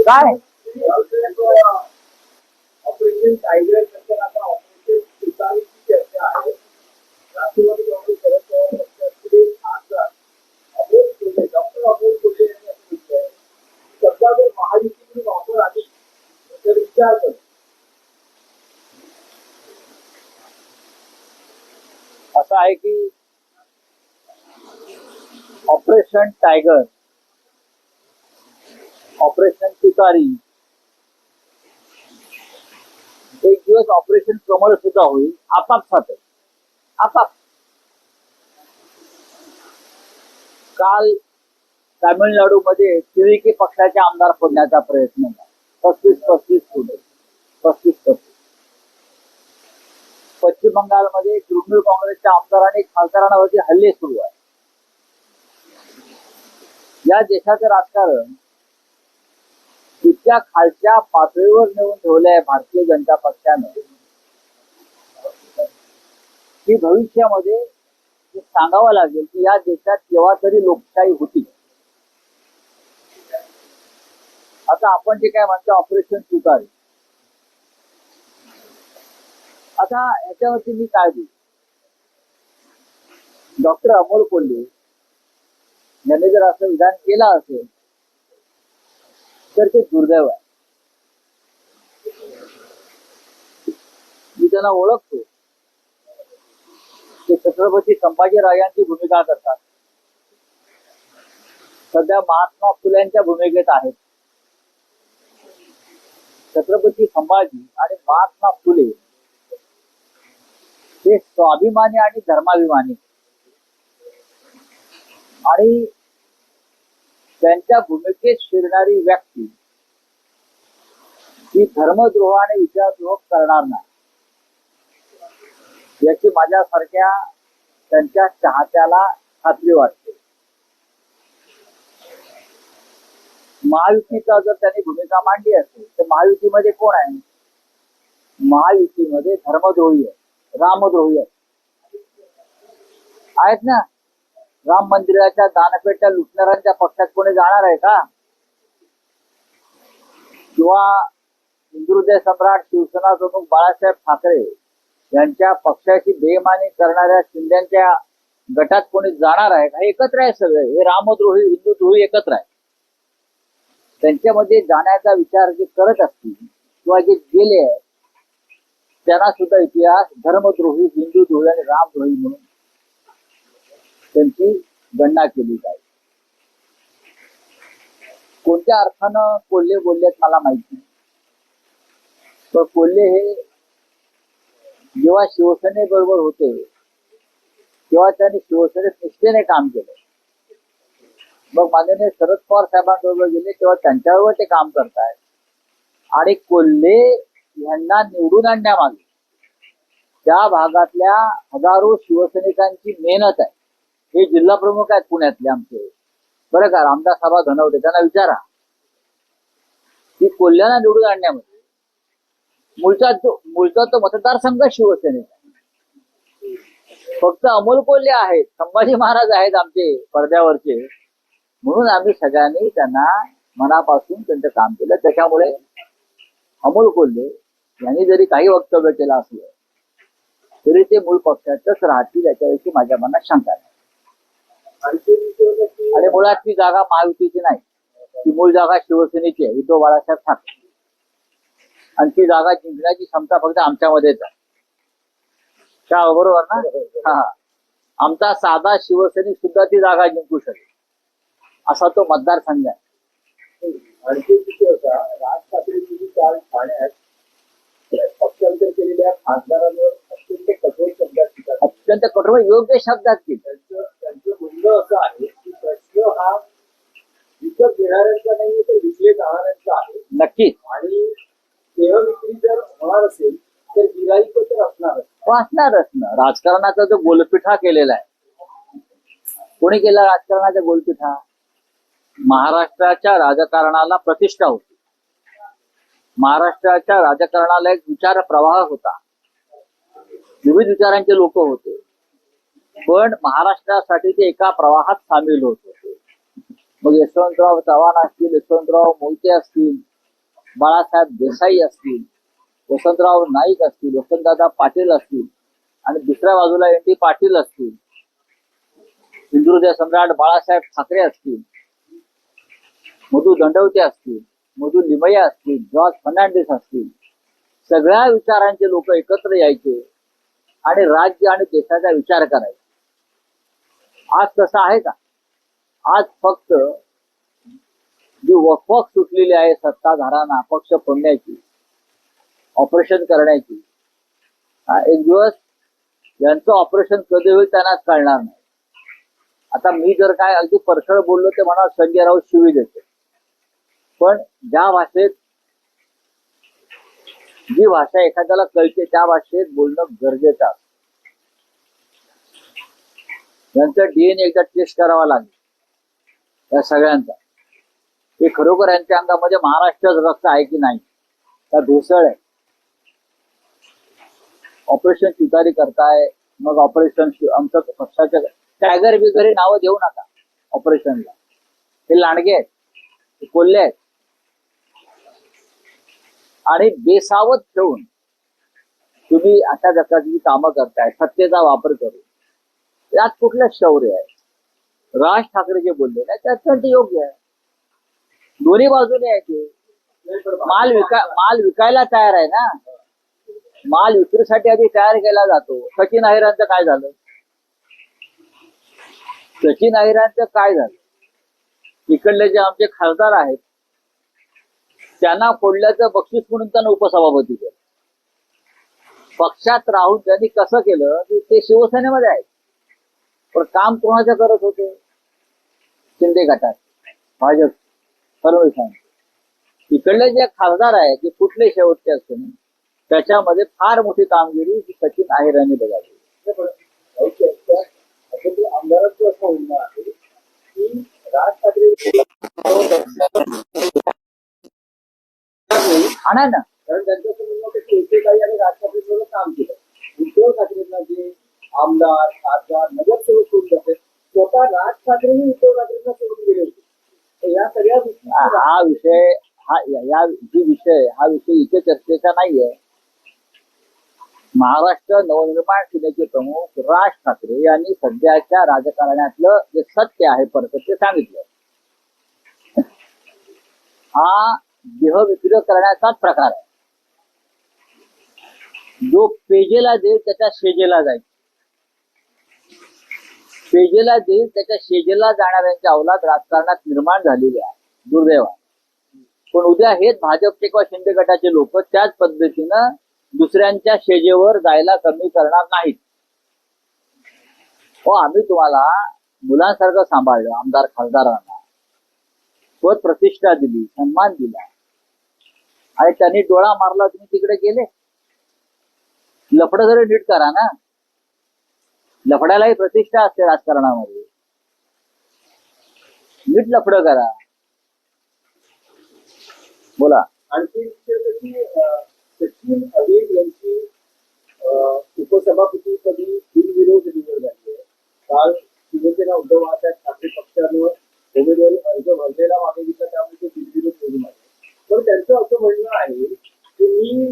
काय operation tiger नंतर आता ऑपरेशन तुतारीची चर्चा आहे. राष्ट्रवादी काँग्रेस शरद पवार पक्षाचे खासदार अमोल कोल्हे, डॉक्टर अमोल कोल्हे यांनी असं म्हटलंय, समजा जर महायुतीकडून ऑफर आली तर विचार कर. असं आहे की ऑपरेशन टायगर, ऑपरेशन तुतारी, एक दिवस ऑपरेशन कमळ सुद्धा होईल. आपापसात आपाप. काल तामिळनाडूमध्ये टीव्हीके पक्षाचे आमदार फोडण्याचा प्रयत्न झाला. 35 फुटे. पश्चिम बंगालमध्ये तृणमूल काँग्रेसच्या आमदारांनी खासदारांवरती हल्ले सुरू आहे. या देशाचं राजकारण इतक्या खालच्या पातळीवर नेऊन ठेवलं आहे भारतीय जनता पक्षानं की भविष्यामध्ये सांगावं लागेल की या देशात केव्हा तरी लोकशाही होती. आता आपण जे काय म्हणतो ऑपरेशन तुतारी, आता याच्यावरती मी काय देऊ. डॉक्टर अमोल कोल्हे यांनी जर असं विधान केलं असेल तर ते दुर्दैव आहे. मी त्यांना ओळखतो. ते छत्रपती संभाजीराजांची भूमिका करतात. सध्या महात्मा फुल्यांच्या भूमिकेत आहेत. छत्रपती संभाजी आणि महात्मा फुले हे स्वाभिमानी आणि धर्माभिमानी, आणि त्यांच्या भूमिकेत शिरणारी व्यक्ती ही धर्मद्रोह आणि विचारद्रोह करणार नाही याची माझ्यासारख्या त्यांच्या चाहत्याला खात्री वाटते. महायुतीचा जर त्यांनी भूमिका मांडली असेल तर महायुतीमध्ये कोण आहे? महायुतीमध्ये धर्मद्रोही आहे, रामद्रोही आहेत ना. राम मंदिराच्या दानपेट्या लुटणाऱ्यांच्या पक्षात कोणी जाणार आहे का? किंवा हिंदुहृदय सम्राट शिवसेना प्रमुख बाळासाहेब ठाकरे यांच्या पक्षाची बेईमानी करणाऱ्या शिंद्यांच्या गटात कोणी जाणार आहे का? एकत्र आहे सगळे. हे रामद्रोही हिंदुद्रोही एकत्र आहे. त्यांच्यामध्ये जाण्याचा विचार जे करत असतील किंवा जे गेले आहेत त्यांना सुद्धा इतिहास धर्मद्रोही, हिंदुद्रोही आणि रामद्रोही म्हणून त्यांची गणना केली जाईल. कोणत्या अर्थानं कोल्हे बोललेत मला माहिती नाही, पण कोल्हे हे जेव्हा शिवसेनेबरोबर होते तेव्हा त्यांनी शिवसेनेत निष्ठेने काम केलं. मग माननीय शरद पवार साहेबांबरोबर गेले तेव्हा त्यांच्याबरोबर ते काम करतायत. आणि कोल्हे यांना निवडून आणण्यामागे त्या भागातल्या हजारो शिवसैनिकांची मेहनत आहे. हे जिल्हा प्रमुख आहेत पुण्यातले आमचे, बरं का, रामदास आबा धनवटे. त्यांना विचारा की कोल्ह्यांना निवडून आणण्यामध्ये मूळचा तो मतदारसंघ शिवसेनेचा. फक्त अमोल कोल्हे आहेत, संभाजी महाराज आहेत आमचे पडद्यावरचे, म्हणून आम्ही सगळ्यांनी त्यांना मनापासून त्यांचं काम केलं. त्याच्यामुळे अमोल कोल्हे यांनी जरी काही वक्तव्य केलं असलं तरी ते मूळ पक्षातच राहतील याच्याविषयी माझ्या मनात शंका नाही. आणि मुळात ती जागा महायुतीची नाही, ती मूळ जागा शिवसेनेची आहे, उद्धव बाळासाहेब ठाकरे. आणि ती जागा जिंकण्याची क्षमता फक्त आमच्यामध्येच आहे. का बरोबर ना? हा, आमचा साधा शिवसैनिक सुद्धा ती जागा जिंकू शकेल असा तो मतदारसंघ आहे. आणखी किती होता राज ठाकरेंनी काल ठाण्यात पक्षांतर केलेल्या खासदारांवर अत्यंत कठोर शब्दात टीका केली. अत्यंत कठोर योग्य शब्दात केली. त्यांचं म्हणणं असं आहे की प्रश्न हा विकत घेणाऱ्यांचा नाही तर विकले जाणाऱ्यांचा आहे. नक्कीच. आणि देह विक्री जर होणार असेल तर गिराईक तर असणारच. वाचणारच ना. राजकारणाचा जो गोलपिठा केलेला आहे, कोणी केला राजकारणाचा गोलपिठा? महाराष्ट्राच्या राजकारणाला प्रतिष्ठा होती, महाराष्ट्राच्या राजकारणाला एक विचार प्रवाह होता, विविध विचारांचे लोक होते, पण महाराष्ट्रासाठी ते एका प्रवाहात सामील होत होते. मग यशवंतराव चव्हाण असतील, यशवंतराव मोहिते असतील, बाळासाहेब देसाई असतील, वसंतराव नाईक असतील, वसंतदादा पाटील असतील आणि दुसऱ्या बाजूला एन टी पाटील असतील, हिंदुहृदय सम्राट बाळासाहेब ठाकरे असतील, मधु दंडवते असतील, मधु लिमया असतील, जॉर्ज फर्नांडिस असतील, सगळ्या विचारांचे लोक एकत्र यायचे आणि राज्य आणि देशाचा विचार करायचा. आज तसं आहे का? आज फक्त जी वकवक सुटलेली आहे सत्ताधारांना पक्ष फोडण्याची, ऑपरेशन करण्याची, एक दिवस यांचं ऑपरेशन कधी होईल त्यांनाच कळणार नाही. आता मी जर काय अगदी परखड बोललो ते म्हणा संजय राऊत शिवी देते, पण ज्या भाषेत जी भाषा एखाद्याला कळते त्या भाषेत बोलणं गरजेचं असतं. यांचं डीएनए एकदा टेस्ट करावा लागेल या सगळ्यांचा, हे खरोखर यांच्या अंगामध्ये महाराष्ट्राचं रक्त आहे की नाही, त्या भेसळ आहे. ऑपरेशन तुतारी करताय, मग ऑपरेशन आमचं पक्षाच्या टायगर बिगर नावं देऊ नका ऑपरेशनला. हे लांडगे आहेत, हे कोल्हे आहेत आणि बेसावत ठेवून तुम्ही अशा प्रकारची कामं करताय सत्तेचा वापर करून. यात कुठलं शौर्य आहे? राज ठाकरे जे बोलले ना ते अत्यंत योग्य आहे. दोन्ही बाजूने आहे ते. माल विकायला तयार आहे ना, माल विक्रीसाठी आधी तयार केला जातो. सचिन अहिरांचं काय झालं? सचिन अहिरांचं काय झालं? इकडले जे आमचे खासदार आहेत त्यांना फोडल्याचं बक्षीस म्हणून त्यांना उपसभापती केलं. पक्षात राहून त्यांनी कसं केलं की ते शिवसेनेमध्ये आहेत, पण काम कोणाचं करत होते? शिंदे गटात, भाजप, फडणवीसांचे. इकडले जे खासदार आहेत जे कुठले शेवटचे असते ना त्याच्यामध्ये फार मोठी कामगिरी सचिन अहिरांनी बजावली. आमदारांचं असं म्हणणं आहे की राज ठाकरे आणा ना, कारण त्यांचं असं म्हणणं होतं की एकेकाळी आणि राज ठाकरेंबरोबर काम केलं. उद्धव ठाकरेंना जे आमदार, खासदार, नगरसेवक सोडून जाते, स्वतः राज ठाकरेही उद्धव ठाकरेंना सोडून गेले होते. तर या सगळ्या गोष्टी हा विषय इथे चर्चेचा नाहीये. महाराष्ट्र नवनिर्माण सेनेचे प्रमुख राज ठाकरे यांनी सध्याच्या राजकारणातलं जे सत्य आहे परत ते सांगितलं. हा देहविक्रय करण्याचाच प्रकार आहे. जो पेजेला देईल त्याच्या शेजेला जाईल, पेजेला देईल त्याच्या शेजेला जाणाऱ्यांच्या अवलाद राजकारणात निर्माण झालेली आहे दुर्दैवाने. पण उद्या हेच भाजपचे किंवा शिंदे गटाचे लोक त्याच पद्धतीनं दुसऱ्यांच्या शेजेवर जायला कमी करणार नाहीत. हो, आम्ही तुम्हाला मुलांसारखं सांभाळलं, आमदार खासदारांना पद प्रतिष्ठा दिली, सन्मान दिला आणि त्यांनी डोळा मारला, तुम्ही तिकडे गेले. लफड जरी नीट करा ना, लफड्यालाही प्रतिष्ठा असते राजकारणामध्ये. नीट लफड करा. बोला. आणखी सचिन अहिर यांची उपसभापतीपदी बिनविरोध निवड झाली आहे. काल शिवसेना उद्धव बाळासाहेब ठाकरे पक्षानं उमेदवारी अर्ज भरलेला मागे घेतला, त्यामुळे ते बिनविरोध निवडून आले. पण त्यांचं असं म्हणणं आहे की मी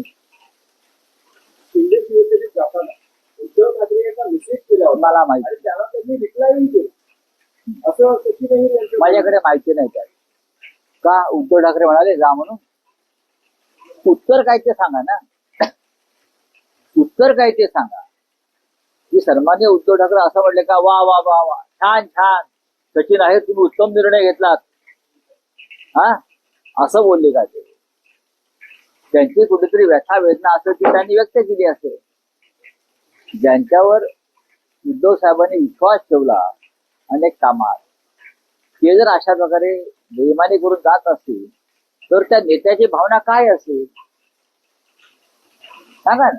शिंदे शिवसेनेत जाताना उद्धव ठाकरे यांना मेसेज केला होता, मला माहिती, आणि त्याला त्यांनी रिप्लायही केलं, असं सचिन अहिर यांचं माझ्याकडे माहिती नाही त्यात का उद्धव ठाकरे म्हणाले जा म्हणून. उत्तर काय ते सांगा ना, उत्तर काय ते सांगा. की सन्मान्य उद्धव ठाकरे असं म्हटले का वा वा वा वा छान छान सचिन आहे, तुम्ही उत्तम निर्णय घेतलात, हा असं बोलले का ते? त्यांची कुठेतरी व्यथा वेदना असेल ती त्यांनी व्यक्त केली असेल. ज्यांच्यावर उद्धव साहेबांनी विश्वास ठेवला अनेक कामात, ते जर अशा प्रकारे बेईमानी करून जात असतील तर त्या नेत्याची भावना काय असेल सांगा ना.